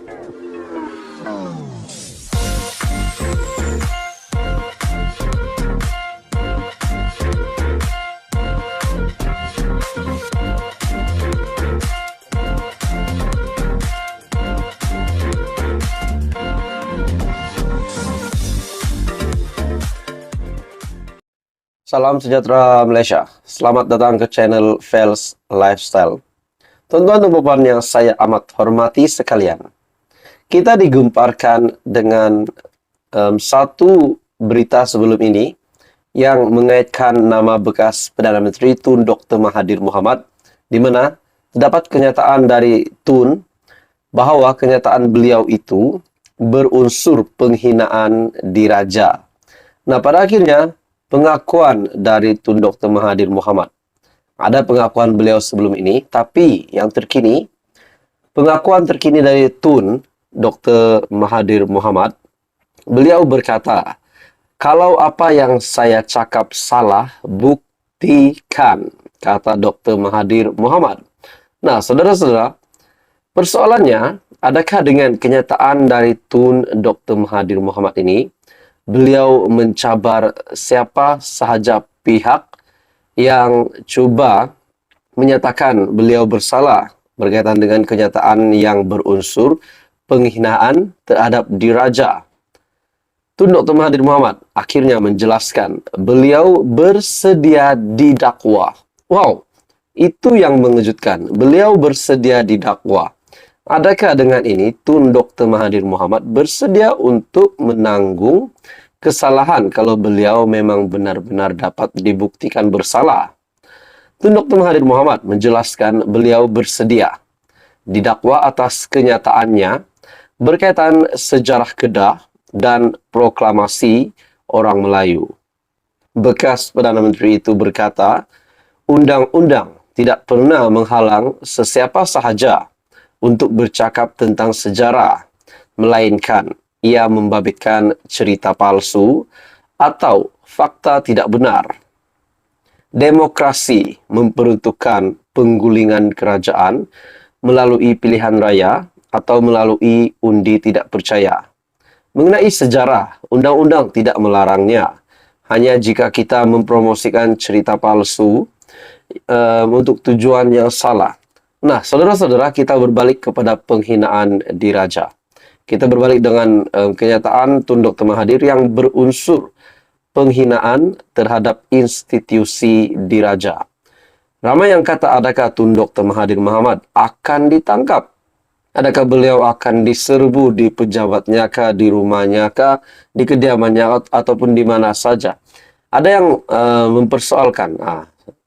Salam sejahtera Malaysia. Selamat datang ke channel Fels Lifestyle. Tuan-tuan dan puan yang saya amat hormati sekalian. Kita digemparkan dengan satu berita sebelum ini yang mengaitkan nama bekas Perdana Menteri Tun Dr. Mahathir Mohamad, di mana terdapat kenyataan dari Tun bahawa kenyataan beliau itu berunsur penghinaan diraja. Nah, pada akhirnya pengakuan dari Tun Dr. Mahathir Mohamad. Ada pengakuan beliau sebelum ini, tapi yang terkini, pengakuan terkini dari Tun Dr. Mahathir Mohamad, beliau berkata, kalau apa yang saya cakap salah, buktikan, kata Dr. Mahathir Mohamad. Nah, saudara-saudara, persoalannya, adakah dengan kenyataan dari Tun Dr. Mahathir Mohamad ini, beliau mencabar siapa sahaja pihak yang cuba menyatakan beliau bersalah berkaitan dengan kenyataan yang berunsur penghinaan terhadap diraja. Tun Dr. Mahathir Mohamad akhirnya menjelaskan beliau bersedia didakwa. Wow, itu yang mengejutkan. Beliau bersedia didakwa. Adakah dengan ini Tun Dr. Mahathir Mohamad bersedia untuk menanggung kesalahan kalau beliau memang benar-benar dapat dibuktikan bersalah? Tun Dr. Mahathir Mohamad menjelaskan beliau bersedia didakwa atas kenyataannya berkaitan sejarah Kedah dan proklamasi orang Melayu. Bekas Perdana Menteri itu berkata, undang-undang tidak pernah menghalang sesiapa sahaja untuk bercakap tentang sejarah, melainkan ia membabitkan cerita palsu atau fakta tidak benar. Demokrasi memperuntukkan penggulingan kerajaan melalui pilihan raya atau melalui undi tidak percaya. Mengenai sejarah, undang-undang tidak melarangnya. Hanya jika kita mempromosikan cerita palsu untuk tujuan yang salah. Nah, saudara-saudara, kita berbalik kepada penghinaan diraja. Kita berbalik dengan kenyataan Tun Dr. Mahathir yang berunsur penghinaan terhadap institusi diraja. Ramai yang kata, adakah Tun Dr. Mahathir Mohamad akan ditangkap? Adakah beliau akan diserbu di pejabatnya kah, di rumahnya kah, di kediamannya ataupun di mana saja? Ada yang mempersoalkan,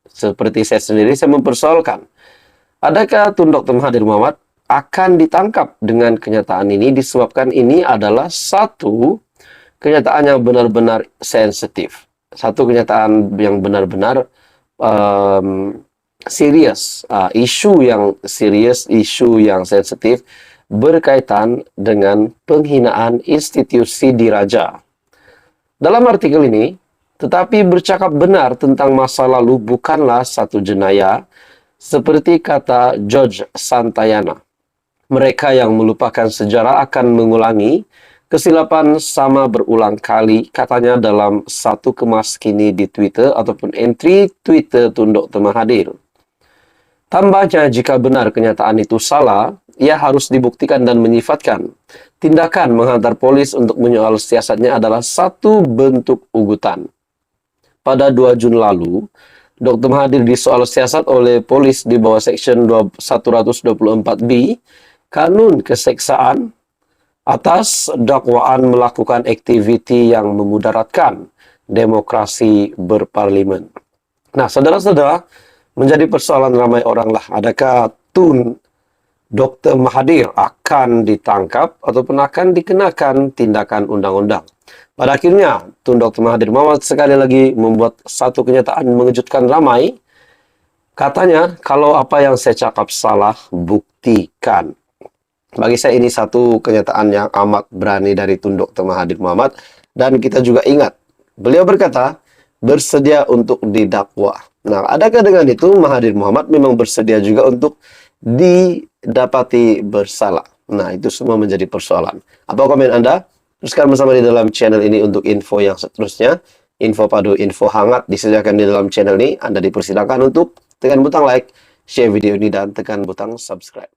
seperti saya sendiri, saya mempersoalkan. Adakah Tun Dr. Mahathir Mohamad akan ditangkap dengan kenyataan ini disebabkan ini adalah satu kenyataan yang benar-benar sensitif. Satu kenyataan yang benar-benar serius. Isu yang serius, isu yang sensitif berkaitan dengan penghinaan institusi diraja. Dalam artikel ini, tetapi bercakap benar tentang masa lalu bukanlah satu jenayah, seperti kata George Santayana. Mereka yang melupakan sejarah akan mengulangi kesilapan sama berulang kali, katanya dalam satu kemas kini di Twitter ataupun entry Twitter Tun Dr. Mahathir. Tambahnya, jika benar kenyataan itu salah, ia harus dibuktikan dan menyifatkan. Tindakan menghantar polis untuk menyoal siasatnya adalah satu bentuk ugutan. Pada 2 Jun lalu, Dr. Mahathir disoal siasat oleh polis di bawah Seksyen 124B, Kanun Keseksaan, atas dakwaan melakukan aktiviti yang memudaratkan demokrasi berparlimen. Nah, saudara-saudara, menjadi persoalan ramai orang lah, adakah Tun Dr. Mahathir akan ditangkap ataupun akan dikenakan tindakan undang-undang? Pada akhirnya, Tun Dr. Mahathir Mohamad sekali lagi membuat satu kenyataan mengejutkan ramai. Katanya, kalau apa yang saya cakap salah, buktikan. Bagi saya ini satu kenyataan yang amat berani dari Tun Dr. Mahathir Mohamad. Dan kita juga ingat, beliau berkata, bersedia untuk didakwa. Nah, adakah dengan itu Mahathir Mohamad memang bersedia juga untuk didapati bersalah? Nah, itu semua menjadi persoalan. Apa komen Anda? Teruskan bersama di dalam channel ini untuk info yang seterusnya. Info padu, info hangat disediakan di dalam channel ini. Anda dipersilakan untuk tekan butang like, share video ini, dan tekan butang subscribe.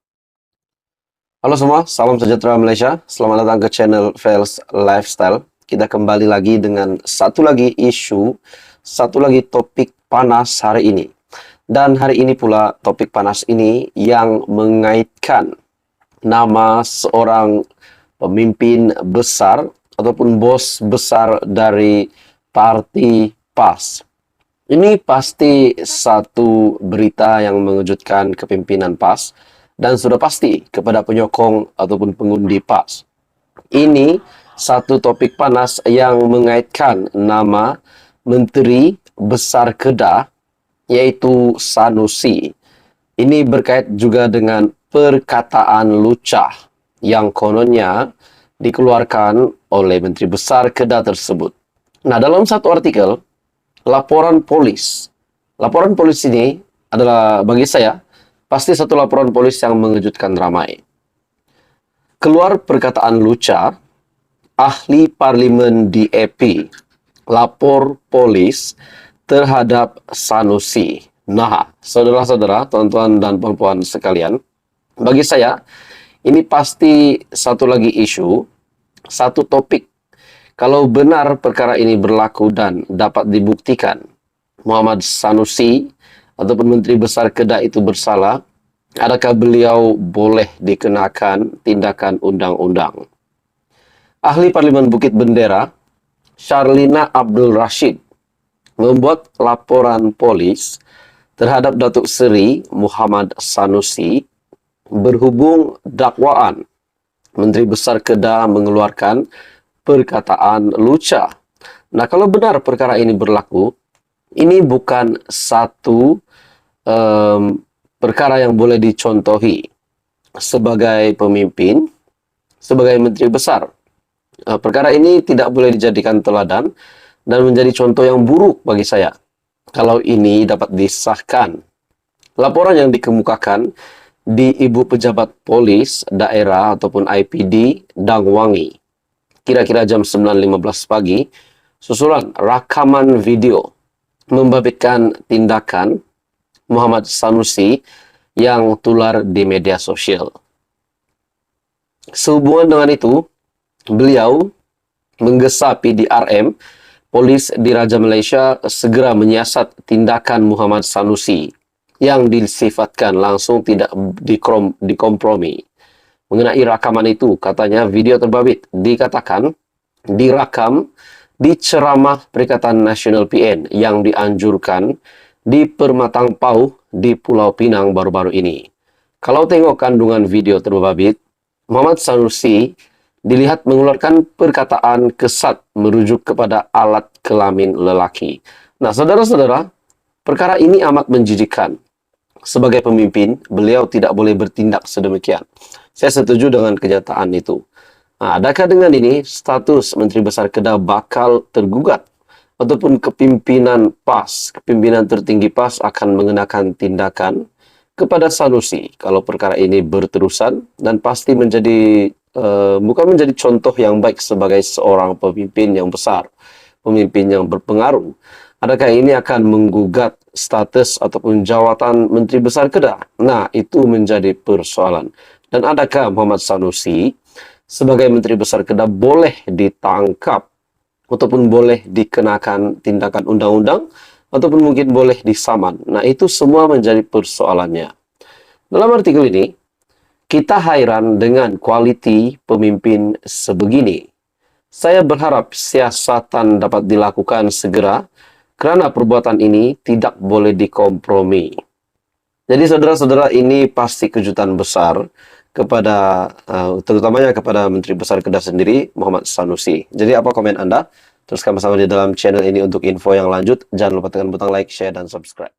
Halo semua, salam sejahtera Malaysia. Selamat datang ke channel Fels Lifestyle. Kita kembali lagi dengan satu lagi isu, satu lagi topik panas hari ini. Dan hari ini pula topik panas ini yang mengaitkan nama seorang pemimpin besar ataupun bos besar dari parti PAS. Ini pasti satu berita yang mengejutkan kepimpinan PAS dan sudah pasti kepada penyokong ataupun pengundi PAS. Ini satu topik panas yang mengaitkan nama Menteri Besar Kedah, yaitu Sanusi. Ini berkait juga dengan perkataan lucah yang kononnya dikeluarkan oleh Menteri Besar Kedah tersebut. Nah, dalam satu artikel, laporan polis ini adalah bagi saya pasti satu laporan polis yang mengejutkan ramai. Keluar perkataan lucah, ahli parlimen DAP lapor polis terhadap Sanusi. Nah, saudara-saudara, tuan-tuan dan puan-puan sekalian, bagi saya, ini pasti satu lagi isu, satu topik. Kalau benar perkara ini berlaku dan dapat dibuktikan, Muhammad Sanusi ataupun Menteri Besar Kedah itu bersalah, adakah beliau boleh dikenakan tindakan undang-undang? Ahli Parlimen Bukit Bendera, Sharlina Abdul Rashid, membuat laporan polis terhadap Datuk Seri Muhammad Sanusi berhubung dakwaan Menteri Besar Kedah mengeluarkan perkataan lucah. Nah, kalau benar perkara ini berlaku, ini bukan satu perkara yang boleh dicontohi sebagai pemimpin, sebagai Menteri Besar. Perkara ini tidak boleh dijadikan teladan dan menjadi contoh yang buruk bagi saya kalau ini dapat disahkan. Laporan yang dikemukakan di Ibu Pejabat Polis Daerah ataupun IPD Dangwangi, kira-kira jam 9.15 pagi, susulan rakaman video membabitkan tindakan Muhammad Sanusi yang tular di media sosial. Sehubungan dengan itu, beliau menggesa PDRM, Polis Diraja Malaysia, segera menyiasat tindakan Muhammad Sanusi yang disifatkan langsung tidak dikompromi. Mengenai rakaman itu, katanya video terbabit dikatakan direkam di ceramah Perikatan Nasional PN yang dianjurkan di Permatang Pauh di Pulau Pinang baru-baru ini. Kalau tengok kandungan video terbabit, Muhammad Sanusi dilihat mengeluarkan perkataan kesat merujuk kepada alat kelamin lelaki. Nah, saudara-saudara, perkara ini amat menjijikkan. Sebagai pemimpin, beliau tidak boleh bertindak sedemikian. Saya setuju dengan kenyataan itu. Nah, adakah dengan ini status Menteri Besar Kedah bakal tergugat? Ataupun kepimpinan PAS, kepimpinan tertinggi PAS akan mengenakan tindakan kepada Sanusi kalau perkara ini berterusan, dan pasti menjadi bukan menjadi contoh yang baik sebagai seorang pemimpin yang besar, pemimpin yang berpengaruh. Adakah ini akan menggugat status ataupun jawatan Menteri Besar Kedah? Nah, itu menjadi persoalan. Dan adakah Muhammad Sanusi sebagai Menteri Besar Kedah boleh ditangkap ataupun boleh dikenakan tindakan undang-undang ataupun mungkin boleh disaman? Nah, itu semua menjadi persoalannya. Dalam artikel ini, kita hairan dengan kualiti pemimpin sebegini. Saya berharap siasatan dapat dilakukan segera kerana perbuatan ini tidak boleh dikompromi. Jadi saudara-saudara, ini pasti kejutan besar kepada terutamanya kepada Menteri Besar Kedah sendiri, Muhammad Sanusi. Jadi apa komen Anda? Teruskan bersama di dalam channel ini untuk info yang lanjut. Jangan lupa tekan butang like, share, dan subscribe.